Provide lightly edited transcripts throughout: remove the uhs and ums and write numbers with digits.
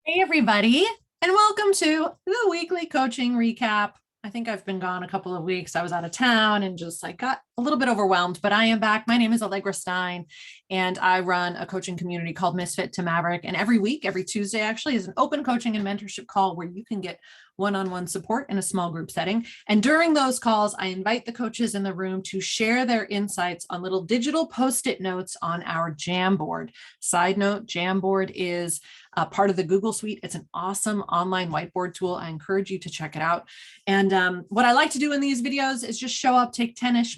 Hey, everybody, and welcome to the weekly coaching recap. I think I've been gone a couple of weeks. I was out of town and just got a little bit overwhelmed, but I am back. My name is Allegra Stein, and I run a coaching community called Misfit to Maverick. And every week, every Tuesday actually, is an open coaching and mentorship call where you can get one-on-one support in a small group setting. And during those calls, I invite the coaches in the room to share their insights on little digital Post-it notes on our Jamboard. Side note, Jamboard is part of the Google Suite. It's an awesome online whiteboard tool. I encourage you to check it out. And what I like to do in these videos is just show up, take 10-ish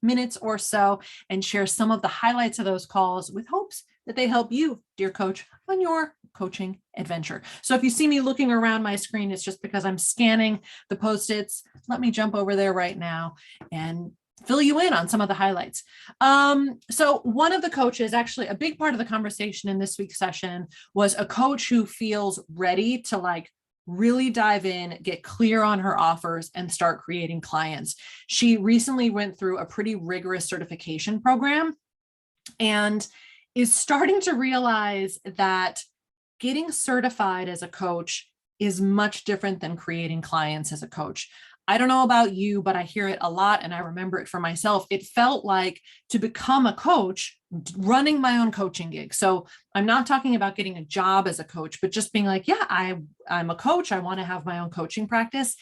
minutes or so, and share some of the highlights of those calls with hopes that they help you, dear coach, on your coaching adventure. So if you see me looking around my screen, it's just because I'm scanning the Post-its. Let me jump over there right now and fill you in on some of the highlights. So one of the coaches, actually a big part of the conversation in this week's session, was a coach who feels ready to really dive in, get clear on her offers, and start creating clients. She recently went through a pretty rigorous certification program and is starting to realize that getting certified as a coach is much different than creating clients as a coach. I don't know about you, but I hear it a lot, and I remember it for myself. It felt like to become a coach, running my own coaching gig. So I'm not talking about getting a job as a coach, but just being like, yeah, I'm a coach. I want to have my own coaching practice.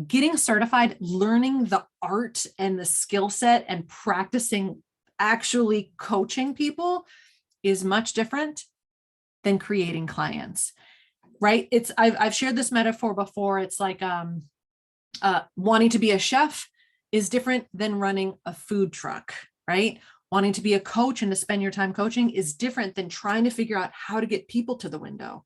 Getting certified, learning the art and the skill set and practicing actually coaching people is much different than creating clients, right? I've shared this metaphor before. It's like wanting to be a chef is different than running a food truck, right? Wanting to be a coach and to spend your time coaching is different than trying to figure out how to get people to the window.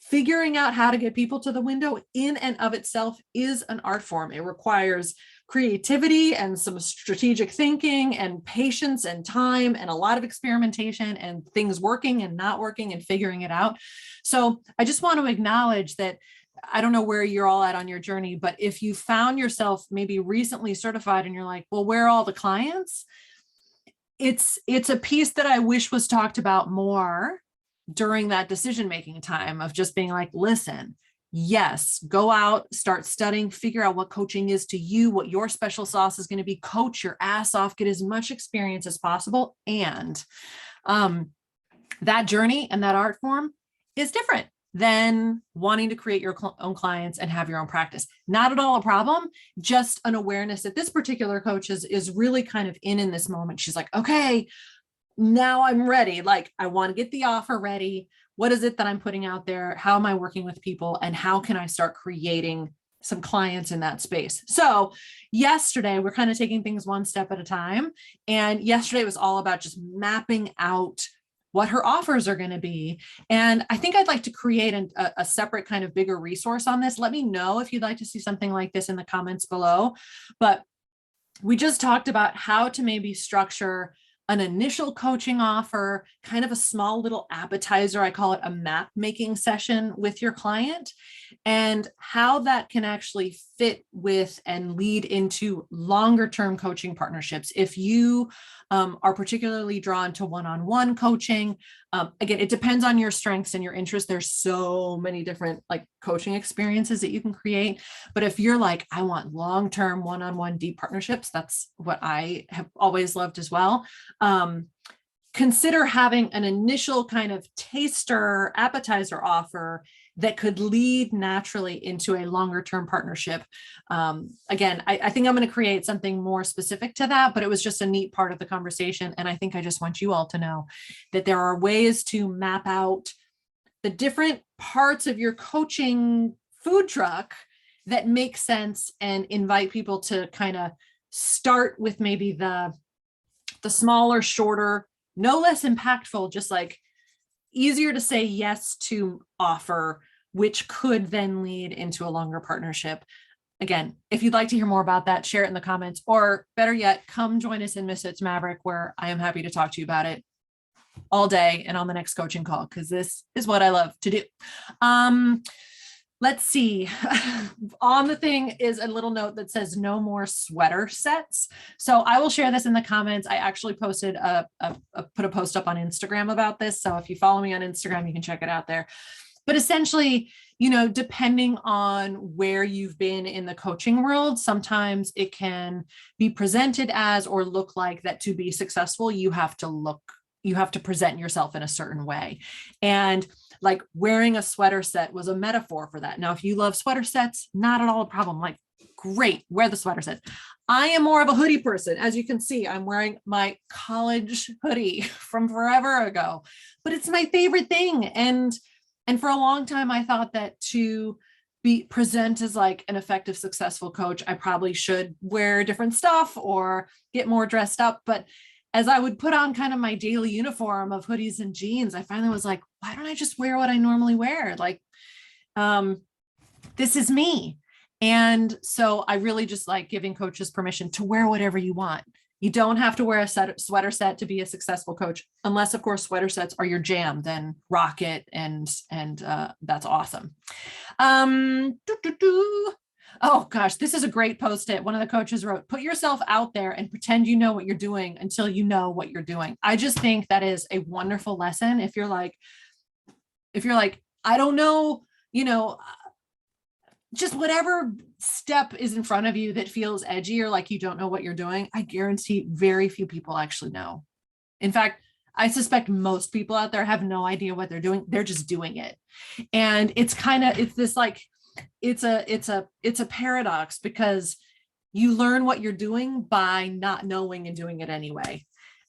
Figuring out how to get people to the window in and of itself is an art form. It requires creativity and some strategic thinking and patience and time and a lot of experimentation and things working and not working and figuring it out. So I just want to acknowledge that I don't know where you're all at on your journey, but if you found yourself maybe recently certified and you're like, well, where are all the clients? It's a piece that I wish was talked about more during that decision-making time of just being like, listen, yes, go out, start studying, figure out what coaching is to you, what your special sauce is going to be, coach your ass off, get as much experience as possible. And that journey and that art form is different than wanting to create your own clients and have your own practice. Not at all a problem, just an awareness that this particular coach is really kind of in this moment. She's like, okay, now I'm ready. I want to get the offer ready. What is it that I'm putting out there? How am I working with people? And how can I start creating some clients in that space? So yesterday, we're kind of taking things one step at a time. And yesterday was all about just mapping out what her offers are going to be. And I think I'd like to create a separate kind of bigger resource on this. Let me know if you'd like to see something like this in the comments below. But we just talked about how to maybe structure an initial coaching offer, kind of a small little appetizer. I call it a map making session with your client, and how that can actually fit with and lead into longer term coaching partnerships. If you are particularly drawn to one-on-one coaching, again, it depends on your strengths and your interests. There's so many different coaching experiences that you can create. But if you're like, I want long-term one-on-one deep partnerships, that's what I have always loved as well. Consider having an initial kind of taster appetizer offer that could lead naturally into a longer term partnership. Again, I think I'm going to create something more specific to that, but it was just a neat part of the conversation. And I think I just want you all to know that there are ways to map out the different parts of your coaching food truck that make sense and invite people to kind of start with maybe the smaller, shorter, no less impactful, just easier to say yes to offer, which could then lead into a longer partnership. Again, if you'd like to hear more about that, share it in the comments, or better yet, come join us in Misfits Maverick, where I am happy to talk to you about it all day and on the next coaching call, because this is what I love to do. Let's see. On the thing is a little note that says no more sweater sets. So I will share this in the comments. I actually posted put a post up on Instagram about this. So if you follow me on Instagram, you can check it out there. But essentially, depending on where you've been in the coaching world, sometimes it can be presented as or look like that to be successful, you have to present yourself in a certain way. And like wearing a sweater set was a metaphor for that. Now, if you love sweater sets, not at all a problem. Like, great, wear the sweater set. I am more of a hoodie person. As you can see, I'm wearing my college hoodie from forever ago, but it's my favorite thing. And for a long time, I thought that to present as like an effective, successful coach, I probably should wear different stuff or get more dressed up. But as I would put on kind of my daily uniform of hoodies and jeans, I finally was like, why don't I just wear what I normally wear? Like, this is me. And so I really just like giving coaches permission to wear whatever you want. You don't have to wear a sweater set to be a successful coach, unless of course sweater sets are your jam, then rock it. And that's awesome. Oh gosh, this is a great Post-it. One of the coaches wrote, put yourself out there and pretend you know what you're doing until you know what you're doing. I just think that is a wonderful lesson. If you're like, I don't know, just whatever step is in front of you that feels edgy or like you don't know what you're doing, I guarantee very few people actually know. In fact, I suspect most people out there have no idea what they're doing. They're just doing it. And it's this like, it's a paradox, because you learn what you're doing by not knowing and doing it anyway.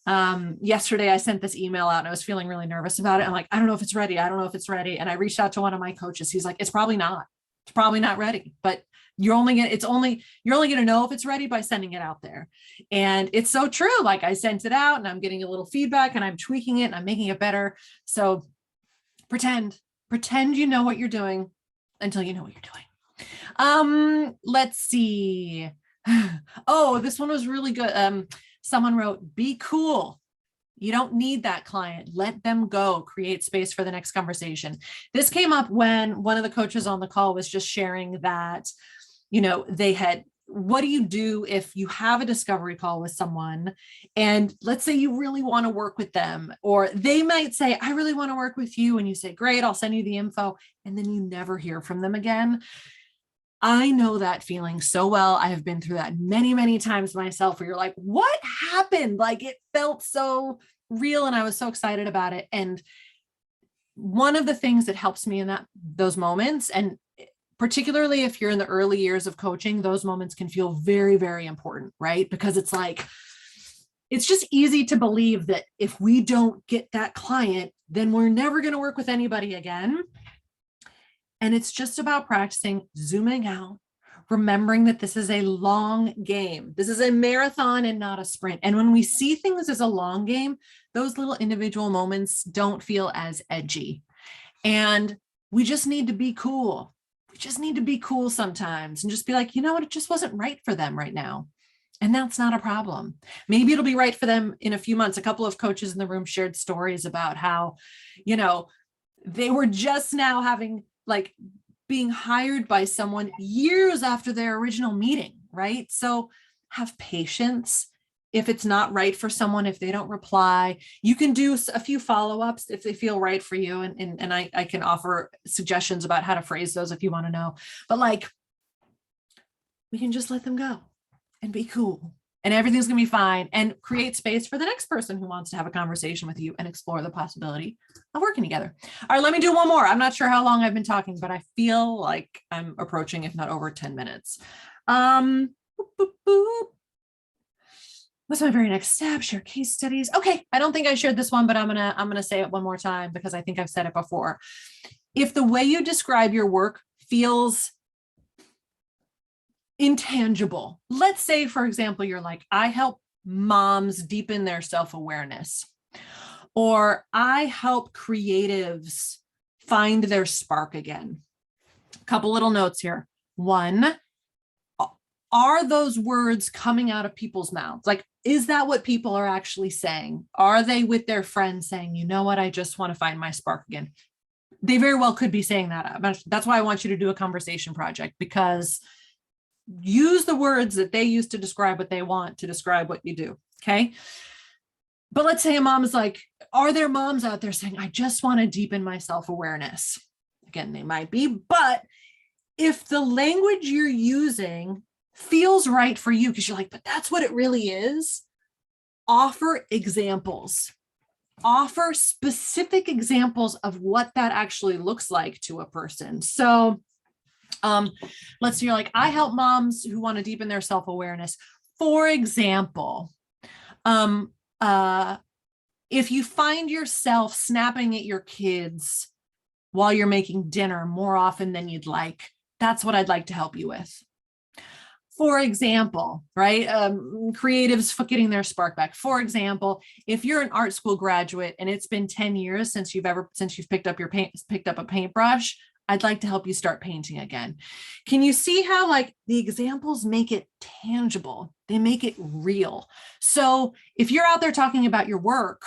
Yesterday I sent this email out and I was feeling really nervous about it. I'm like, I don't know if it's ready. I don't know if it's ready. And I reached out to one of my coaches. He's like, it's probably not ready, but you're only going to know if it's ready by sending it out there. And it's so true. Like, I sent it out and I'm getting a little feedback and I'm tweaking it and I'm making it better. So pretend you know what you're doing until you know what you're doing. Let's see. Oh, this one was really good. Someone wrote, be cool. You don't need that client. Let them go. Create space for the next conversation. This came up when one of the coaches on the call was just sharing that, what do you do if you have a discovery call with someone and let's say you really want to work with them, or they might say, I really want to work with you. And you say, great, I'll send you the info. And then you never hear from them again. I know that feeling so well. I have been through that many, many times myself, where you're like, what happened? Like, it felt so real and I was so excited about it. And one of the things that helps me in those moments, and particularly if you're in the early years of coaching, those moments can feel very, very important, right? Because it's like, it's just easy to believe that if we don't get that client, then we're never going to work with anybody again. And it's just about practicing zooming out, remembering that this is a long game. This is a marathon and not a sprint. And when we see things as a long game, those little individual moments don't feel as edgy. And we just need to be cool. We just need to be cool sometimes and just be like, you know what, it just wasn't right for them right now. And that's not a problem. Maybe it'll be right for them in a few months. A couple of coaches in the room shared stories about how, they were just now being hired by someone years after their original meeting, right? So have patience. If it's not right for someone, if they don't reply, you can do a few follow-ups if they feel right for you. And I can offer suggestions about how to phrase those if you want to know. But we can just let them go and be cool. And everything's going to be fine, and create space for the next person who wants to have a conversation with you and explore the possibility of working together. All right, let me do one more. I'm not sure how long I've been talking, but I feel like I'm approaching, if not over 10 minutes. Boop, boop, boop. What's my very next step? Share case studies. Okay, I don't think I shared this one, but I'm gonna say it one more time because I think I've said it before. If the way you describe your work feels intangible. Let's say, for example, you're like, I help moms deepen their self-awareness, or I help creatives find their spark again. A couple little notes here. One, are those words coming out of people's mouths? Like, is that what people are actually saying? Are they with their friends saying, you know what, I just want to find my spark again? They very well could be saying that. That's why I want you to do a conversation project, because use the words that they use to describe what they want to describe what you do. Okay. But let's say a mom is like, are there moms out there saying, I just want to deepen my self-awareness? Again, they might be, but if the language you're using feels right for you, because you're like, but that's what it really is, offer examples. Offer specific examples of what that actually looks like to a person. So let's say you're like, I help moms who want to deepen their self-awareness. For example, if you find yourself snapping at your kids while you're making dinner more often than you'd like, that's what I'd like to help you with. For example, right? Creatives getting their spark back. For example, if you're an art school graduate and it's been 10 years since you've picked up a paintbrush, I'd like to help you start painting again. Can you see how like the examples make it tangible? They make it real. So if you're out there talking about your work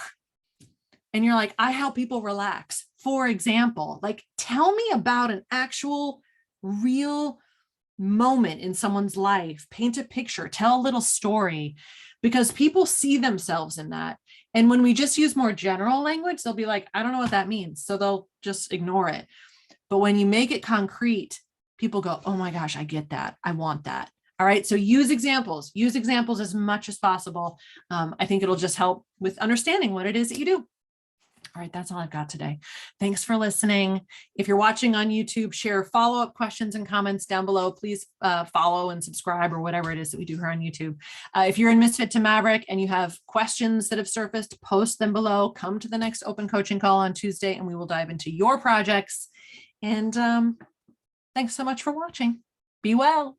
and you're like, I help people relax, for example, like tell me about an actual real moment in someone's life, paint a picture, tell a little story, because people see themselves in that. And when we just use more general language, they'll be like, I don't know what that means. So they'll just ignore it. But when you make it concrete, people go, oh my gosh, I get that. I want that. All right. So use examples as much as possible. I think it'll just help with understanding what it is that you do. All right, that's all I've got today. Thanks for listening. If you're watching on YouTube, share follow-up questions and comments down below. Please follow and subscribe or whatever it is that we do here on YouTube. If you're in Misfit to Maverick and you have questions that have surfaced, post them below. Come to the next open coaching call on Tuesday and we will dive into your projects. And thanks so much for watching. Be well.